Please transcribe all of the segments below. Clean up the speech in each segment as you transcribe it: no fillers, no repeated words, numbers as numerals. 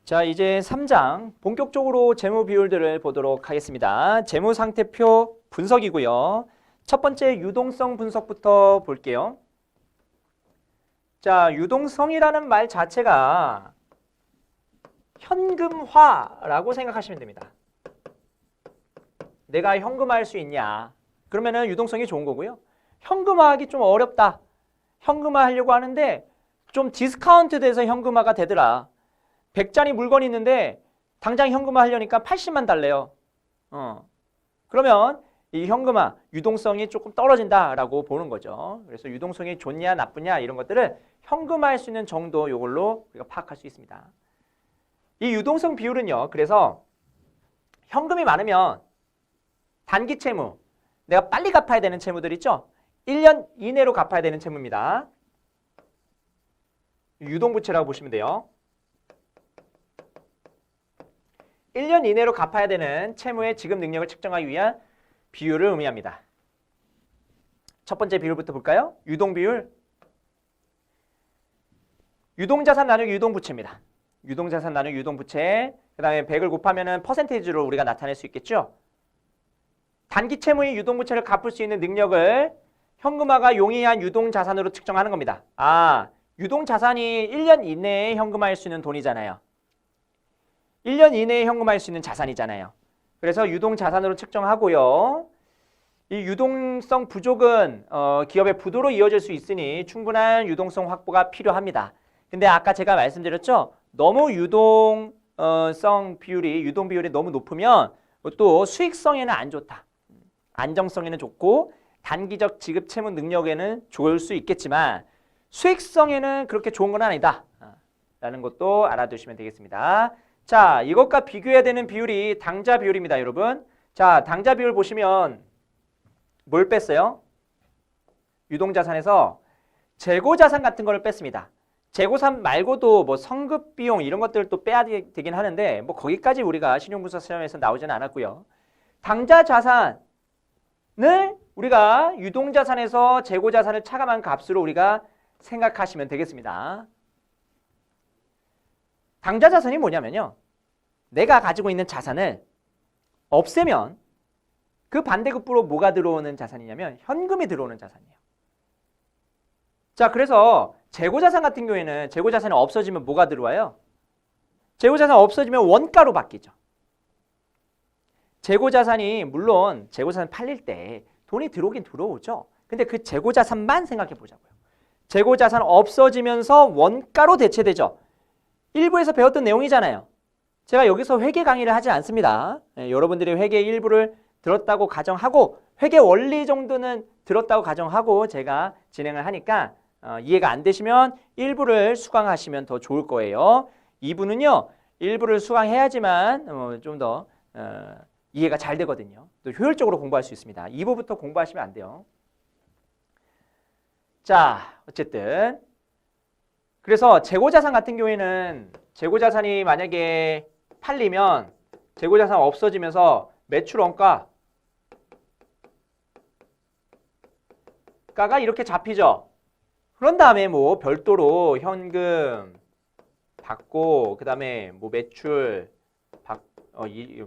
자, 이제 3장 본격적으로 재무 비율들을 보도록 하겠습니다. 재무 상태표 분석이고요. 첫 번째 유동성 분석부터 볼게요. 자, 유동성이라는 말 자체가 현금화라고 생각하시면 됩니다. 내가 현금화할 수 있냐? 그러면은 유동성이 좋은 거고요. 현금화하기 좀 어렵다. 현금화 하려고 하는데 좀 디스카운트 돼서 현금화가 되더라. 100짜리 물건이 있는데 당장 현금화 하려니까 80만 달래요. 그러면 이 현금화, 유동성이 조금 떨어진다라고 보는 거죠. 그래서 유동성이 좋냐 나쁘냐 이런 것들을 현금화할 수 있는 정도 이걸로 우리가 파악할 수 있습니다. 이 유동성 비율은요. 그래서 현금이 많으면 단기 채무, 내가 빨리 갚아야 되는 채무들 있죠. 1년 이내로 갚아야 되는 채무입니다. 유동부채라고 보시면 돼요. 1년 이내로 갚아야 되는 채무의 지급 능력을 측정하기 위한 비율을 의미합니다. 첫 번째 비율부터 볼까요? 유동비율. 유동자산 나누기 유동부채입니다. 유동자산 나누기 유동부채. 그 다음에 100을 곱하면 퍼센테이지로 우리가 나타낼 수 있겠죠. 단기 채무의 유동부채를 갚을 수 있는 능력을 현금화가 용이한 유동자산으로 측정하는 겁니다. 유동자산이 1년 이내에 현금화할 수 있는 돈이잖아요. 1년 이내에 현금화할 수 있는 자산이잖아요. 그래서 유동자산으로 측정하고요. 이 유동성 부족은 기업의 부도로 이어질 수 있으니 충분한 유동성 확보가 필요합니다. 근데 아까 제가 말씀드렸죠. 너무 유동성 비율이, 유동 비율이 너무 높으면 또 수익성에는 안 좋다. 안정성에는 좋고 단기적 지급 채무 능력에는 좋을 수 있겠지만 수익성에는 그렇게 좋은 건 아니다. 라는 것도 알아두시면 되겠습니다. 자, 이것과 비교해야 되는 비율이 당좌 비율입니다, 여러분. 자, 당좌 비율 보시면 뭘 뺐어요? 유동자산에서 재고자산 같은 걸 뺐습니다. 재고산 말고도 뭐 성급 비용 이런 것들도 빼야 되긴 하는데 뭐 거기까지 우리가 신용분석 시험에서 나오지는 않았고요. 당좌 자산을 우리가 유동자산에서 재고자산을 차감한 값으로 우리가 생각하시면 되겠습니다. 당좌 자산이 뭐냐면요. 내가 가지고 있는 자산을 없애면 그 반대급부로 뭐가 들어오는 자산이냐면 현금이 들어오는 자산이에요. 자, 그래서 재고자산 같은 경우에는 재고자산이 없어지면 뭐가 들어와요? 재고자산 없어지면 원가로 바뀌죠. 재고자산이 물론 재고자산 팔릴 때 돈이 들어오긴 들어오죠. 근데 그 재고자산만 생각해 보자고요. 재고자산 없어지면서 원가로 대체되죠. 일부에서 배웠던 내용이잖아요. 제가 여기서 회계 강의를 하지 않습니다. 여러분들이 회계 일부를 들었다고 가정하고 회계 원리 정도는 들었다고 가정하고 제가 진행을 하니까 이해가 안 되시면 일부를 수강하시면 더 좋을 거예요. 2부는요. 일부를 수강해야지만 좀 더 이해가 잘 되거든요. 또 효율적으로 공부할 수 있습니다. 2부부터 공부하시면 안 돼요. 자, 어쨌든 그래서 재고자산 같은 경우에는 재고자산이 만약에 팔리면 재고자산 없어지면서 매출 원가가 이렇게 잡히죠. 그런 다음에 뭐 별도로 현금 받고 그 다음에 뭐 매출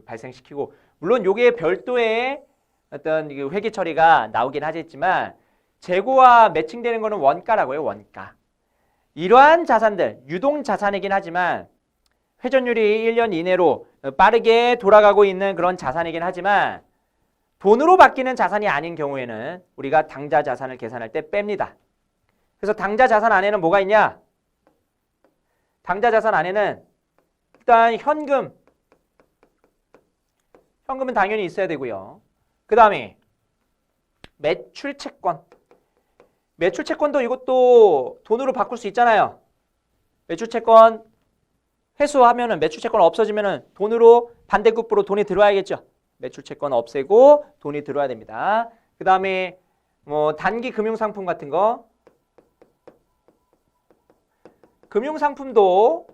발생시키고 물론 요게 별도의 어떤 회계 처리가 나오긴 하겠지만 재고와 매칭되는 거는 원가라고요. 원가. 이러한 자산들, 유동자산이긴 하지만 회전율이 1년 이내로 빠르게 돌아가고 있는 그런 자산이긴 하지만 돈으로 바뀌는 자산이 아닌 경우에는 우리가 당좌 자산을 계산할 때 뺍니다. 그래서 당좌 자산 안에는 뭐가 있냐? 당좌 자산 안에는 일단 현금은 당연히 있어야 되고요. 그 다음에 매출 채권. 매출 채권도 이것도 돈으로 바꿀 수 있잖아요. 매출 채권 회수하면은 매출 채권 없어지면은 돈으로 반대급부로 돈이 들어와야겠죠. 매출 채권 없애고 돈이 들어와야 됩니다. 그 다음에 뭐 단기 금융상품 같은 거. 금융상품도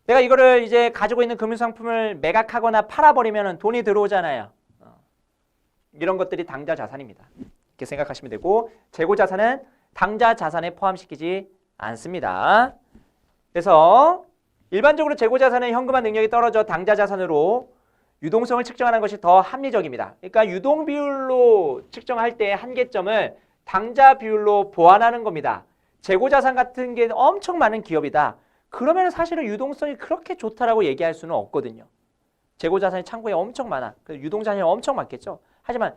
내가 이거를 이제 가지고 있는 금융상품을 매각하거나 팔아버리면은 돈이 들어오잖아요. 이런 것들이 당좌 자산입니다. 이렇게 생각하시면 되고 재고자산은 당좌 자산에 포함시키지 않습니다. 그래서 일반적으로 재고자산은 현금화 능력이 떨어져 당좌자산으로 유동성을 측정하는 것이 더 합리적입니다. 그러니까 유동비율로 측정할 때 한계점을 당좌 비율로 보완하는 겁니다. 재고자산 같은 게 엄청 많은 기업이다. 그러면 사실은 유동성이 그렇게 좋다라고 얘기할 수는 없거든요. 재고자산이 창고에 엄청 많아. 유동자산이 엄청 많겠죠. 하지만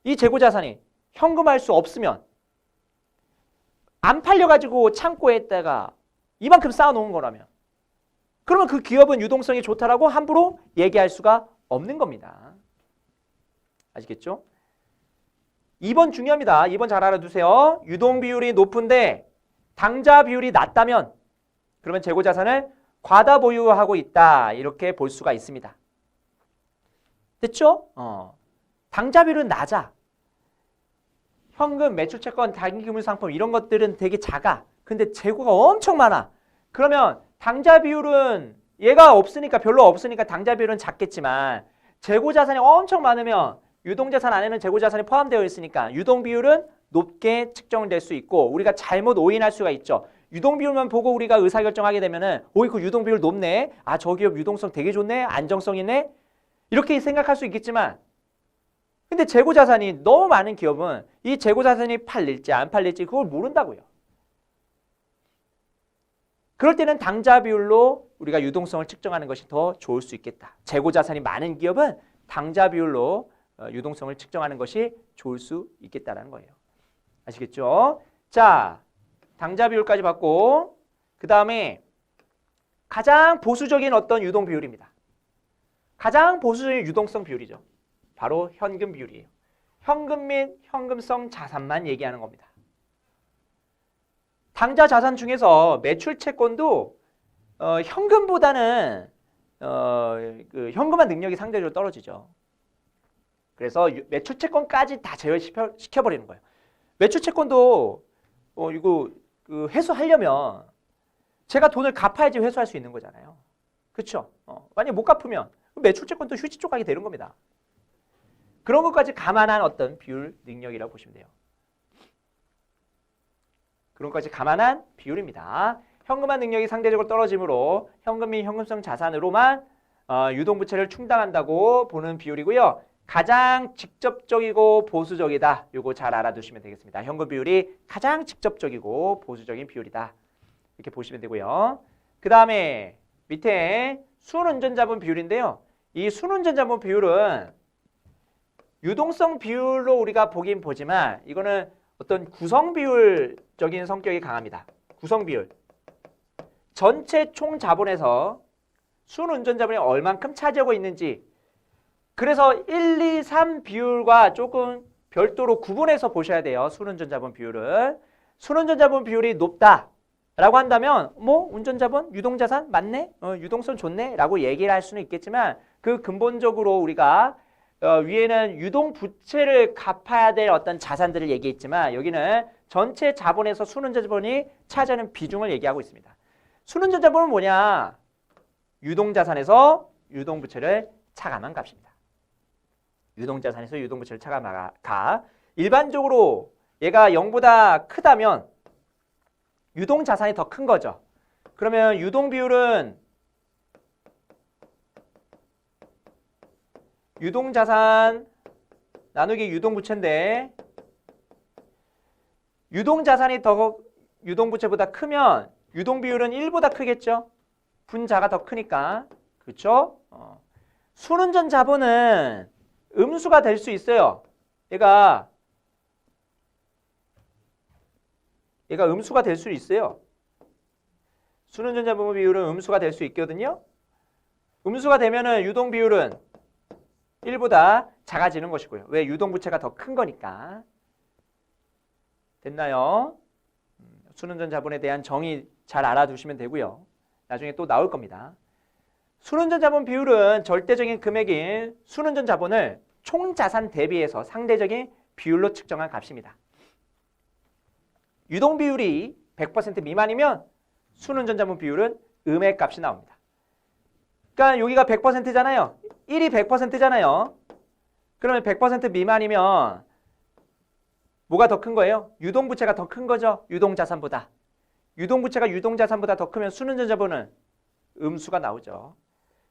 이 재고자산이 현금화할 수 없으면 안 팔려가지고 창고에다가 이만큼 쌓아놓은 거라면 그러면 그 기업은 유동성이 좋다라고 함부로 얘기할 수가 없는 겁니다. 아시겠죠? 2번 중요합니다. 2번 잘 알아두세요. 유동 비율이 높은데 당좌 비율이 낮다면 그러면 재고자산을 과다 보유하고 있다. 이렇게 볼 수가 있습니다. 됐죠? 당좌 비율은 낮아. 현금, 매출채권, 단기금융상품 이런 것들은 되게 작아. 근데 재고가 엄청 많아. 그러면 당좌 비율은 얘가 없으니까 별로 없으니까 당좌 비율은 작겠지만 재고자산이 엄청 많으면 유동자산 안에는 재고자산이 포함되어 있으니까 유동 비율은 높게 측정될 수 있고 우리가 잘못 오인할 수가 있죠. 유동 비율만 보고 우리가 의사결정하게 되면은 그 유동 비율 높네. 아, 저 기업 유동성 되게 좋네. 안정성 있네. 이렇게 생각할 수 있겠지만 근데 재고자산이 너무 많은 기업은 이 재고자산이 팔릴지 안 팔릴지 그걸 모른다고요. 그럴 때는 당좌 비율로 우리가 유동성을 측정하는 것이 더 좋을 수 있겠다. 재고자산이 많은 기업은 당좌 비율로 유동성을 측정하는 것이 좋을 수 있겠다는 거예요. 아시겠죠? 자, 당좌 비율까지 봤고 그 다음에 가장 보수적인 어떤 유동 비율입니다. 가장 보수적인 유동성 비율이죠. 바로 현금 비율이에요. 현금 및 현금성 자산만 얘기하는 겁니다. 당좌 자산 중에서 매출 채권도 현금보다는 그 현금화 능력이 상대적으로 떨어지죠. 그래서 매출 채권까지 다 제외시켜버리는 거예요. 매출 채권도 이거 그 회수하려면 제가 돈을 갚아야지 회수할 수 있는 거잖아요. 그렇죠? 만약에 못 갚으면 매출 채권도 휴지 조각이 되는 겁니다. 그런 것까지 감안한 어떤 비율 능력이라고 보시면 돼요. 그런 것까지 감안한 비율입니다. 현금화 능력이 상대적으로 떨어지므로 현금 및 현금성 자산으로만 유동부채를 충당한다고 보는 비율이고요. 가장 직접적이고 보수적이다. 이거 잘 알아두시면 되겠습니다. 현금 비율이 가장 직접적이고 보수적인 비율이다. 이렇게 보시면 되고요. 그 다음에 밑에 순운전자분 비율인데요. 이 순운전자분 비율은 유동성 비율로 우리가 보긴 보지만 이거는 어떤 구성 비율적인 성격이 강합니다. 구성 비율. 전체 총 자본에서 순운전자분이 얼만큼 차지하고 있는지 그래서 1, 2, 3 비율과 조금 별도로 구분해서 보셔야 돼요. 순운전자분 비율을. 순운전자분 비율이 높다라고 한다면 뭐 운전자분, 유동자산 맞네? 유동성 좋네? 라고 얘기를 할 수는 있겠지만 그 근본적으로 우리가 위에는 유동부채를 갚아야 될 어떤 자산들을 얘기했지만 여기는 전체 자본에서 순운전자분이 차지하는 비중을 얘기하고 있습니다. 순운전자분은 뭐냐? 유동자산에서 유동부채를 차감한 값입니다. 유동자산에서 유동부채를 차감한 값. 일반적으로 얘가 0보다 크다면 유동자산이 더 큰 거죠. 그러면 유동비율은 유동자산 나누기 유동부채인데 유동자산이 더 유동부채보다 크면 유동비율은 1보다 크겠죠. 분자가 더 크니까. 그렇죠? 순운전 자본은 음수가 될 수 있어요. 얘가 음수가 될 수 있어요. 순운전 자본 비율은 음수가 될 수 있거든요. 음수가 되면은 유동 비율은 1보다 작아지는 것이고요. 왜? 유동부채가 더 큰 거니까. 됐나요? 순운전 자본에 대한 정의 잘 알아두시면 되고요. 나중에 또 나올 겁니다. 순운전 자본 비율은 절대적인 금액인 순운전 자본을 총자산 대비해서 상대적인 비율로 측정한 값입니다. 유동 비율이 100% 미만이면 순운전 자본 비율은 음의 값이 나옵니다. 그러니까 여기가 100%잖아요. 1이 100%잖아요. 그러면 100% 미만이면 뭐가 더 큰 거예요? 유동부채가 더 큰 거죠. 유동자산보다. 유동부채가 유동자산보다 더 크면 순운전 자본은 음수가 나오죠.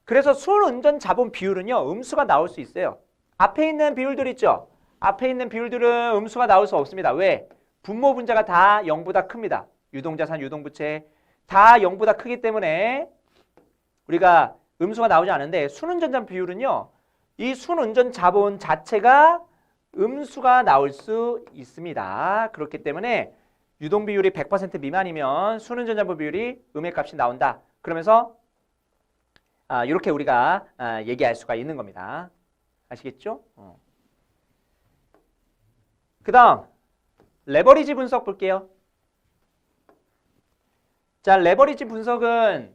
그래서 순운전 자본 비율은요, 음수가 나올 수 있어요. 앞에 있는 비율들 있죠? 앞에 있는 비율들은 음수가 나올 수 없습니다. 왜? 분모 분자가 다 0보다 큽니다. 유동자산, 유동부채 다 0보다 크기 때문에 우리가 음수가 나오지 않는데 순운전자 비율은요, 이 순운전 자본 자체가 음수가 나올 수 있습니다. 그렇기 때문에 유동 비율이 100% 미만이면 순운전자본 비율이 음의 값이 나온다. 그러면서 이렇게 우리가 얘기할 수가 있는 겁니다. 아시겠죠? 그 다음 레버리지 분석 볼게요. 자, 레버리지 분석은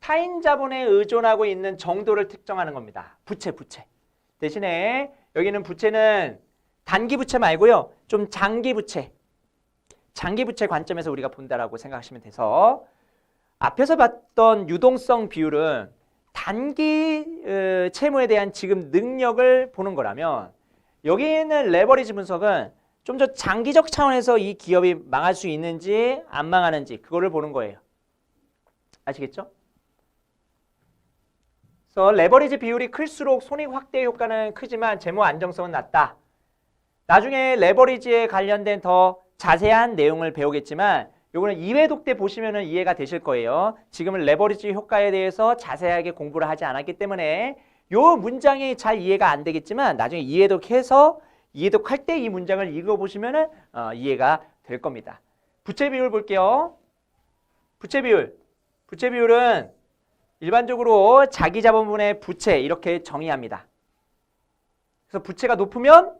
타인 자본에 의존하고 있는 정도를 특정하는 겁니다. 부채. 대신에 여기는 부채는 단기 부채 말고요, 좀 장기 부채 관점에서 우리가 본다라고 생각하시면 돼서, 앞에서 봤던 유동성 비율은 단기 채무에 대한 지급 능력을 보는 거라면, 여기는 레버리지 분석은 좀 더 장기적 차원에서 이 기업이 망할 수 있는지 안 망하는지 그거를 보는 거예요. 아시겠죠? 그래서 레버리지 비율이 클수록 손익 확대 효과는 크지만 재무 안정성은 낮다. 나중에 레버리지에 관련된 더 자세한 내용을 배우겠지만 요거는 2회 독 때 보시면은 이해가 되실 거예요. 지금은 레버리지 효과에 대해서 자세하게 공부를 하지 않았기 때문에 요 문장이 잘 이해가 안 되겠지만 나중에 2회 독해서 2회 독할 때 이 문장을 읽어보시면은 이해가 될 겁니다. 부채 비율 볼게요. 부채 비율은 일반적으로 자기 자본분의 부채 이렇게 정의합니다. 그래서 부채가 높으면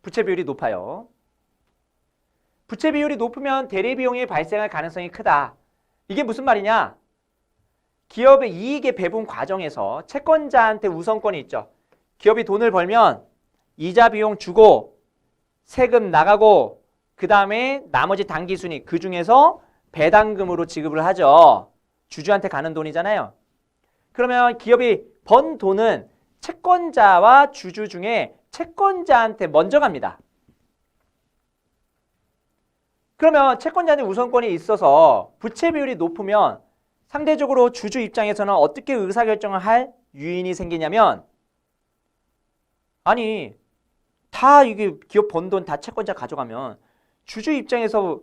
부채 비율이 높아요. 부채 비율이 높으면 대리비용이 발생할 가능성이 크다. 이게 무슨 말이냐? 기업의 이익의 배분 과정에서 채권자한테 우선권이 있죠. 기업이 돈을 벌면 이자 비용 주고 세금 나가고 그 다음에 나머지 당기순이익 그 중에서 배당금으로 지급을 하죠. 주주한테 가는 돈이잖아요. 그러면 기업이 번 돈은 채권자와 주주 중에 채권자한테 먼저 갑니다. 그러면 채권자한테 우선권이 있어서 부채 비율이 높으면 상대적으로 주주 입장에서는 어떻게 의사결정을 할 유인이 생기냐면, 아니 다 이게 기업 번 돈 다 채권자 가져가면 주주 입장에서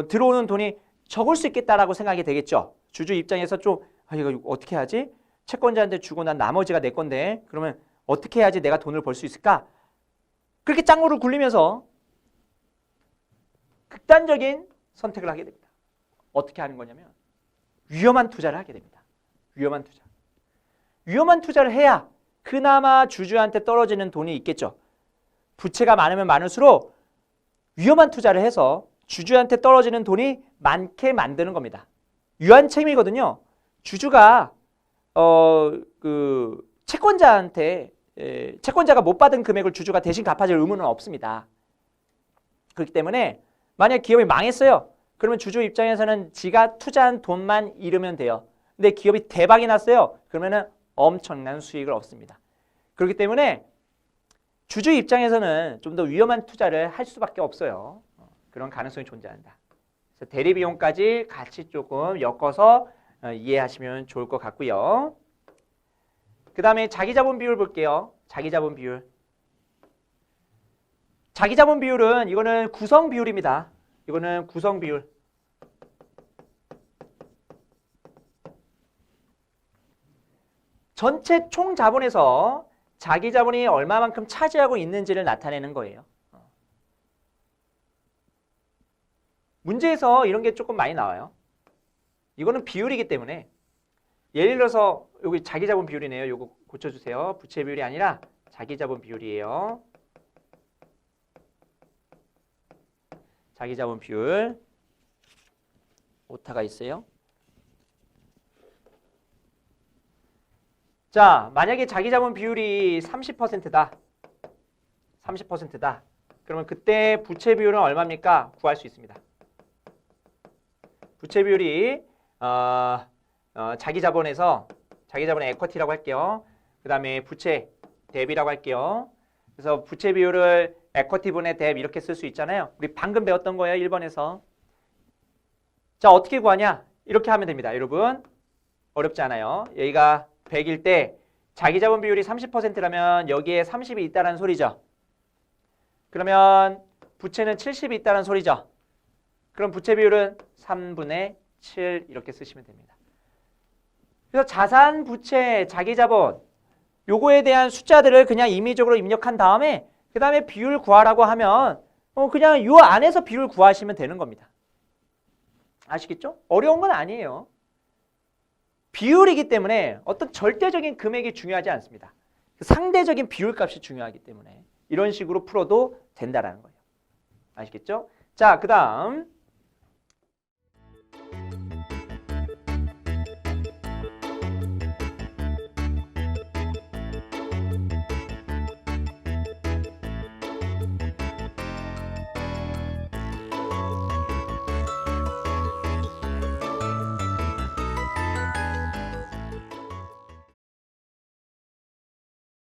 들어오는 돈이 적을 수 있겠다라고 생각이 되겠죠. 주주 입장에서 좀 이거 어떻게 하지? 채권자한테 주고 난 나머지가 내 건데 그러면 어떻게 해야지 내가 돈을 벌 수 있을까? 그렇게 짱구를 굴리면서 극단적인 선택을 하게 됩니다. 어떻게 하는 거냐면 위험한 투자를 하게 됩니다. 위험한 투자를 해야 그나마 주주한테 떨어지는 돈이 있겠죠. 부채가 많으면 많을수록 위험한 투자를 해서 주주한테 떨어지는 돈이 많게 만드는 겁니다. 유한채무이거든요. 주주가 채권자한테 채권자가 못 받은 금액을 주주가 대신 갚아줄 의무는 없습니다. 그렇기 때문에 만약 기업이 망했어요. 그러면 주주 입장에서는 지가 투자한 돈만 잃으면 돼요. 근데 기업이 대박이 났어요. 그러면은 엄청난 수익을 얻습니다. 그렇기 때문에 주주 입장에서는 좀 더 위험한 투자를 할 수밖에 없어요. 그런 가능성이 존재한다. 그래서 대리비용까지 같이 조금 엮어서 이해하시면 좋을 것 같고요. 그 다음에 자기자본 비율 볼게요. 자기자본 비율은 이거는 구성 비율입니다. 이거는 구성 비율. 전체 총 자본에서 자기 자본이 얼마만큼 차지하고 있는지를 나타내는 거예요. 문제에서 이런 게 조금 많이 나와요. 이거는 비율이기 때문에 예를 들어서 여기 자기 자본 비율이네요. 이거 고쳐주세요. 부채 비율이 아니라 자기 자본 비율이에요. 자기 자본 비율 오타가 있어요. 자, 만약에 자기 자본 비율이 30%다. 그러면 그때 부채 비율은 얼마입니까? 구할 수 있습니다. 부채 비율이 자기 자본에서 자기 자본의 에쿼티라고 할게요. 그 다음에 부채 뎁이라고 할게요. 그래서 부채 비율을 에쿼티분의 뎁 이렇게 쓸 수 있잖아요. 우리 방금 배웠던 거예요. 1번에서. 자, 어떻게 구하냐? 이렇게 하면 됩니다. 여러분. 어렵지 않아요. 여기가 100일 때 자기 자본 비율이 30%라면 여기에 30이 있다는 소리죠. 그러면 부채는 70이 있다는 소리죠. 그럼 부채 비율은 3분의 7 이렇게 쓰시면 됩니다. 그래서 자산, 부채, 자기 자본 요거에 대한 숫자들을 그냥 임의적으로 입력한 다음에 그 다음에 비율 구하라고 하면 그냥 요 안에서 비율 구하시면 되는 겁니다. 아시겠죠? 어려운 건 아니에요. 비율이기 때문에 어떤 절대적인 금액이 중요하지 않습니다. 상대적인 비율값이 중요하기 때문에 이런 식으로 풀어도 된다라는 거예요. 아시겠죠? 자, 그 다음